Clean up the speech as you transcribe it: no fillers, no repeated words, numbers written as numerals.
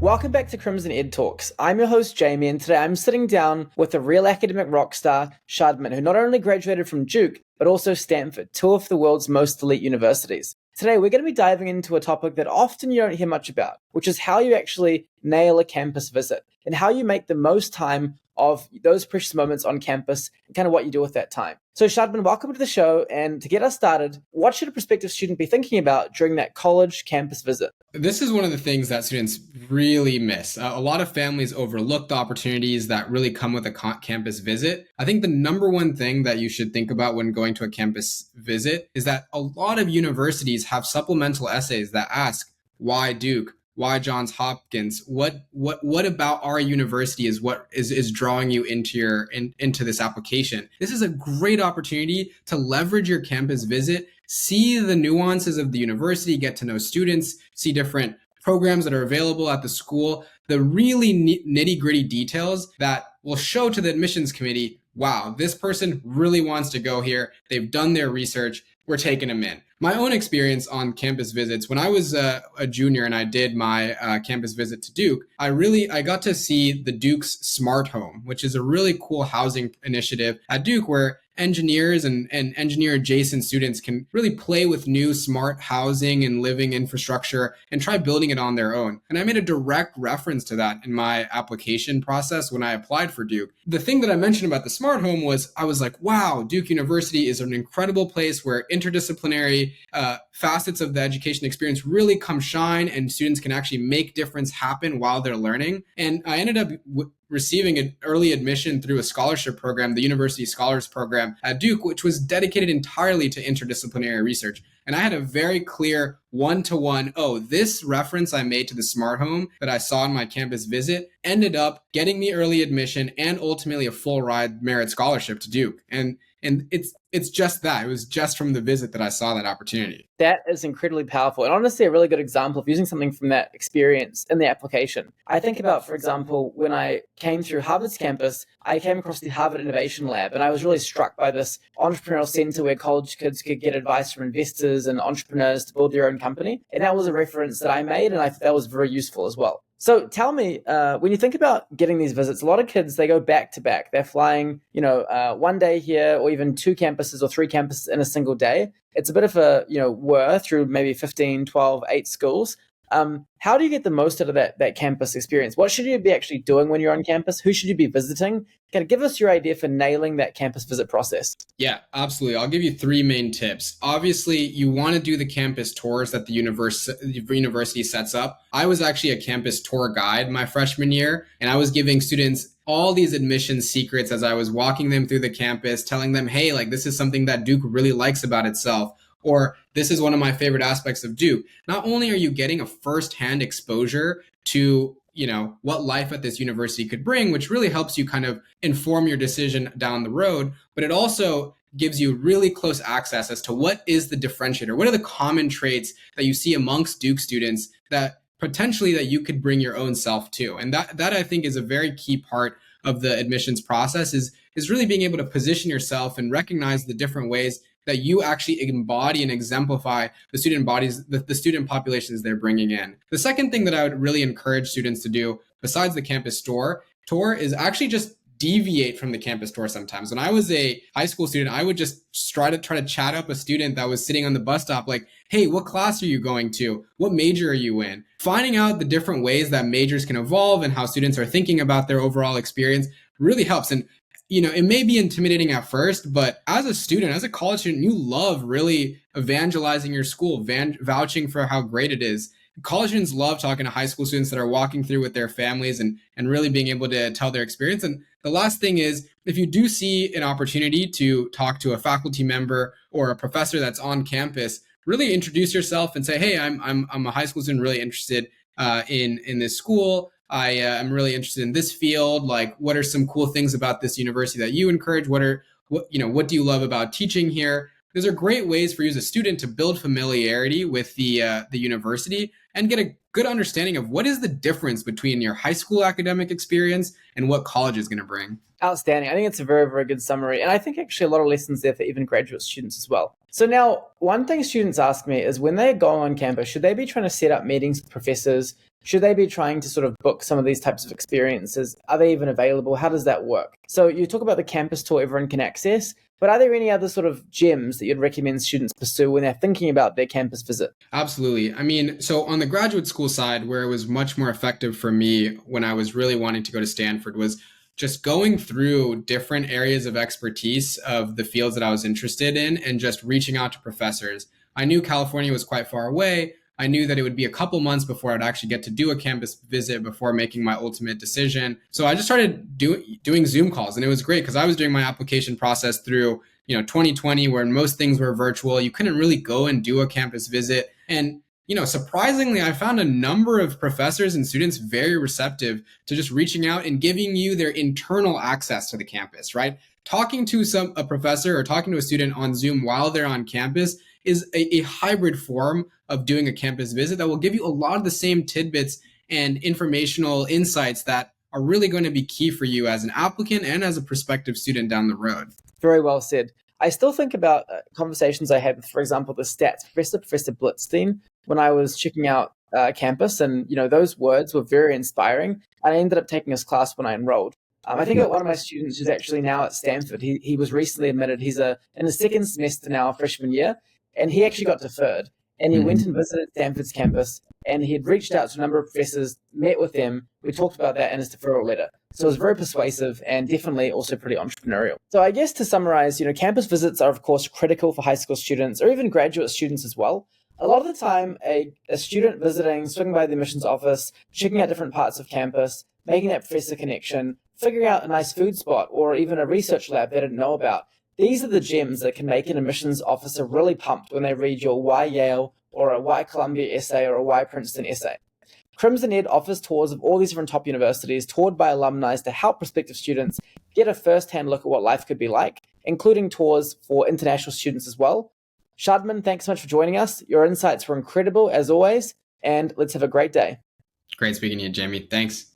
Welcome back to Crimson Ed Talks. I'm your host, Jamie, and today I'm sitting down with a real academic rock star, Shadman, who not only graduated from Duke, but also Stanford, two of the world's most elite universities. Today, we're going to be diving into a topic that often you don't hear much about, which is how you actually nail a campus visit and how you make the most time of those precious moments on campus and kind of what you do with that time. So Shadman, welcome to the show. And to get us started, what should a prospective student be thinking about during that college campus visit? This is one of the things that students really miss. A lot of families overlook the opportunities that really come with a campus visit. I think the number one thing that you should think about when going to a campus visit is that a lot of universities have supplemental essays that ask, why Duke? Why Johns Hopkins? What about our university is what is drawing you into this application? This is a great opportunity to leverage your campus visit, see the nuances of the university, get to know students, see different programs that are available at the school, the really nitty-gritty details that will show to the admissions committee, wow, this person really wants to go here. They've done their research. We're taking them in. My own experience on campus visits, when I was a junior and I did my campus visit to Duke, I got to see the Duke's Smart Home, which is a really cool housing initiative at Duke where engineers and engineer adjacent students can really play with new smart housing and living infrastructure and try building it on their own. And I made a direct reference to that in my application process when I applied for Duke. The thing that I mentioned about the smart home was I was like, wow, Duke University is an incredible place where interdisciplinary facets of the education experience really come shine and students can actually make difference happen while they're learning. And I ended up receiving an early admission through a scholarship program, the University Scholars Program at Duke, which was dedicated entirely to interdisciplinary research. And I had a very clear one-to-one, this reference I made to the smart home that I saw in my campus visit ended up getting me early admission and ultimately a full ride merit scholarship to Duke. And it's just that. It was just from the visit that I saw that opportunity. That is incredibly powerful and honestly a really good example of using something from that experience in the application. I think about, for example, when I came through Harvard's campus, I came across the Harvard Innovation Lab and I was really struck by this entrepreneurial center where college kids could get advice from investors and entrepreneurs to build their own company. And that was a reference that I made and I thought that was very useful as well. So tell me, when you think about getting these visits, a lot of kids, they go back to back. They're flying, one day here or even two campuses or three campuses in a single day. It's a bit of a, whir through maybe 15, 12, 8 schools. How do you get the most out of that campus experience? What should you be actually doing when you're on campus? Who should you be visiting? Kind of give us your idea for nailing that campus visit process. Yeah, absolutely. I'll give you 3 main tips. Obviously, you want to do the campus tours that the university sets up. I was actually a campus tour guide my freshman year, and I was giving students all these admissions secrets as I was walking them through the campus, telling them, hey, this is something that Duke really likes about itself. Or this is one of my favorite aspects of Duke. Not only are you getting a firsthand exposure to, what life at this university could bring, which really helps you kind of inform your decision down the road, but it also gives you really close access as to what is the differentiator, what are the common traits that you see amongst Duke students that potentially that you could bring your own self to. And that I think is a very key part of the admissions process is really being able to position yourself and recognize the different ways that you actually embody and exemplify the student bodies, the student populations they're bringing in. The second thing that I would really encourage students to do, besides the campus tour is actually just deviate from the campus tour sometimes. When I was a high school student, I would just try to chat up a student that was sitting on the bus stop, like, hey, what class are you going to? What major are you in? Finding out the different ways that majors can evolve and how students are thinking about their overall experience really helps. And it may be intimidating at first, but as a student, as a college student, you love really evangelizing your school, vouching for how great it is. College students love talking to high school students that are walking through with their families and really being able to tell their experience. And the last thing is, if you do see an opportunity to talk to a faculty member or a professor that's on campus, really introduce yourself and say, hey, I'm a high school student really interested in this school. I am really interested in this field. Like, what are some cool things about this university that you encourage? What do you love about teaching here? Those are great ways for you as a student to build familiarity with the university and get a good understanding of what is the difference between your high school academic experience and what college is going to bring. Outstanding. I think it's a very, very good summary. And I think actually a lot of lessons there for even graduate students as well. So now, one thing students ask me is when they're going on campus, should they be trying to set up meetings with professors? Should they be trying to sort of book some of these types of experiences? Are they even available? How does that work? So you talk about the campus tour everyone can access, but are there any other sort of gems that you'd recommend students pursue when they're thinking about their campus visit? Absolutely. I mean, so on the graduate school side, where it was much more effective for me when I was really wanting to go to Stanford was just going through different areas of expertise of the fields that I was interested in and just reaching out to professors. I knew California was quite far away. I knew that it would be a couple months before I'd actually get to do a campus visit before making my ultimate decision. So I just started doing Zoom calls, and it was great because I was doing my application process through 2020, where most things were virtual. You couldn't really go and do a campus visit. And surprisingly, I found a number of professors and students very receptive to just reaching out and giving you their internal access to the campus, right? Talking to a professor or talking to a student on Zoom while they're on campus is a hybrid form of doing a campus visit that will give you a lot of the same tidbits and informational insights that are really going to be key for you as an applicant and as a prospective student down the road. Very well said. I still think about conversations I had with, for example, the stats professor, Professor Blitzstein, when I was checking out campus, and those words were very inspiring. And I ended up taking his class when I enrolled. I think that one of my students who's actually now at Stanford, he was recently admitted. He's in the second semester now, freshman year, and he actually got deferred. And he went and visited Stanford's campus, and he had reached out to a number of professors, met with them. We talked about that in his deferral letter. So it was very persuasive and definitely also pretty entrepreneurial. So I guess to summarize, campus visits are, of course, critical for high school students or even graduate students as well. A lot of the time, a student visiting, swinging by the admissions office, checking out different parts of campus, making that professor connection, figuring out a nice food spot or even a research lab they didn't know about. These are the gems that can make an admissions officer really pumped when they read your Why Yale or a Why Columbia essay or a Why Princeton essay. Crimson Ed offers tours of all these different top universities, toured by alumni to help prospective students get a first-hand look at what life could be like, including tours for international students as well. Shadman, thanks so much for joining us. Your insights were incredible as always, and let's have a great day. Great speaking to you, Jamie. Thanks.